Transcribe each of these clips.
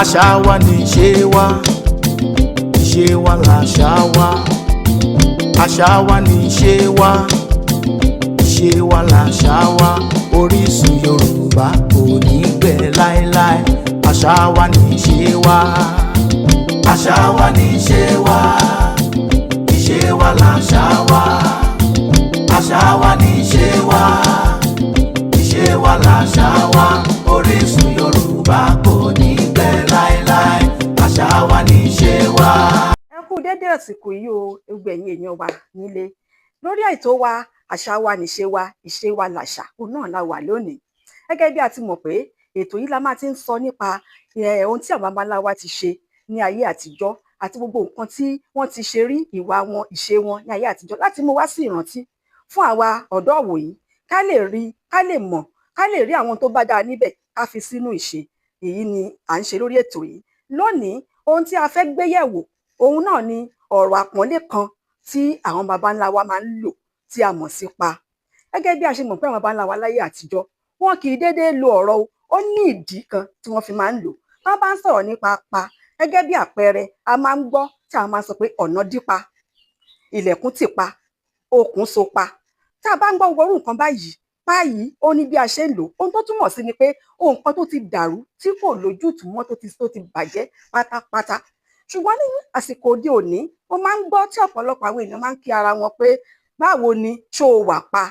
àṣà wa ni ìṣe wa, ìṣe wa làṣà wa. Àṣà wa ni ìṣe wa, ìṣe wa làṣà wa. Orísun Yorùbá kò ní gbẹ láéláé. Àṣà wa ni ìṣe wa, àṣà wa ni ìṣe wa, ìṣe wa làṣà wa. Àṣà wa ni ìṣe wa, ìṣe wa làṣà wa. Orísun Yorùbá kò ní gbẹ láéláé. Àṣà wa ni ìṣe wa. Ẹ kú dédé àsìkò yìí o, gbogbo ẹ̀yin èèyàn wa nílé. Lórí ètò wa àṣà wa níṣe wa, ìṣe wa làṣà, òun náà la wà lónìí. Gẹ́gẹ́ bí a ti mọ̀ pé ètò yìí la máa ti ń sọ nípa ohun tí àwọn baba ńlá wa ti ṣe ní ayé àtijọ́ àti gbogbo nǹkan tí wọ́n ti ṣe rí, ìwà wọn, ìṣe wọn ní ayé àtijọ́, láti mú wá sí ìrántí fún àwa ọ̀dọ́ ìwòyí, ká lè rí, ká lè mọ̀, ká lè rí àwọn tó bá dáa níbẹ̀ ká fi sínú ìṣe. Èyí ni à ń ṣe lórí ètò yìí. Lónìí, ohun tí a fẹ́ gbé yẹ̀wò òun náà ni ọ̀rọ̀ àpọ́nlé kan tí àwọn baba ńlá wa máa ń lò tí a mọ̀ sí pa. Gẹ́gẹ́ bí a ṣe mọ̀ pé àwọn baba ńlá wa láyé àtijọ́, wọn kì í déédéé lo ọ̀rọ̀ o, ó ní ìdí kan tí wọ́n fi máa ń lò. Wọ́n bá ń sọ̀rọ̀ nípa pa, gẹ́gẹ́ bí àpẹẹrẹ, a máa ń gbọ́ tí a máa ń sọ pé ọ̀nà dí pa, ilẹ̀kùn tì pa, okùn so pa. Tá a bá ń gbọ́ gbogbo irú nǹkan báyìí, pa yìí ó ní bí a ṣe ń lò. Ohun tó túmọ̀ sí ni pé ohun kan tó ti dàrú, tí kò lójútùú mọ́, tó ti bàjẹ́ pátápátá. Ṣùgbọ́n ní àsìkò òde òní, mo máa ń gbọ́ tí ọ̀pọ̀lọpọ̀ àwọn èèyàn máa ń kí ara wọn pé báwo ni, ṣó o wà pa,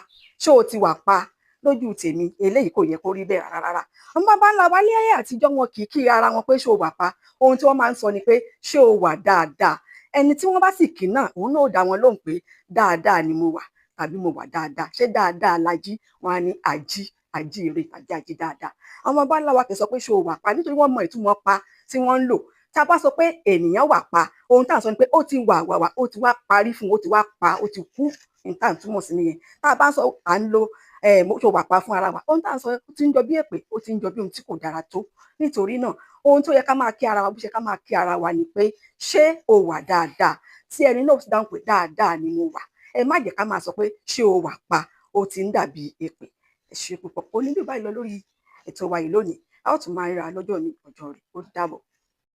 ṣó o ti wà pa. Lójú tèmi, eléyìí kò yẹ kó rí bẹ́ẹ̀ rárá. Àwọn baba ńlá wa ní ayé àtijọ́ wọn kì í kí ara wọn pé ṣó o wà pa. Ohun tí wọ́n máa ń sọ ni pé ṣé o wà dáadáa. Ẹni tí wọ́n bá sì kí náà, òun náà ó dá wọn lóhùn pé dáadáa ni mo wà, tàbí mo wà dáadáa. Ṣé dáadáa la jí? Wọn á ní àjí, àjíire tàbí àjí dáadáa. Àwọn baba ńlá wa kì í sọ pé ṣó o wà pa, nítorí wọ́n mọ ìtumọ̀ pa tí wọ́n ń lò. Tá a bá sọ pé ènìyàn wà pa, ohun tá à ń sọ ni pé ó ti wà, ó ti wá parí fún, ó ti wá pa, ó ti kú. Ohun tá à ń túmọ̀ sí nìyẹn. Tá a bá ń sọ à ń lo ṣó wà pa fún ara wa, ohun tá à ń sọ ó ti ń jọ bí èpè, ó ti ń jọ bí ohun tí kò dára tó. Nítorí náà, ohun tó yẹ ká máa kí ara wa, bó ṣe ká máa kí ara wa ni pé ṣé o wà dáadáa. Tí ẹni náà sì dáhùn pé dáadáa ni mo wà, ẹ má jẹ́ ká máa sọ pé ṣé o wà pa, ó ti ń dàbí èpè. Ẹ ṣé púpọ̀. Ó ní bí báyìí lọ lórí ètò wa yìí lónìí. A ó tún máa ríra lọ́jọ́ mi, ọjọ́ rẹ̀. Ó dàbọ̀.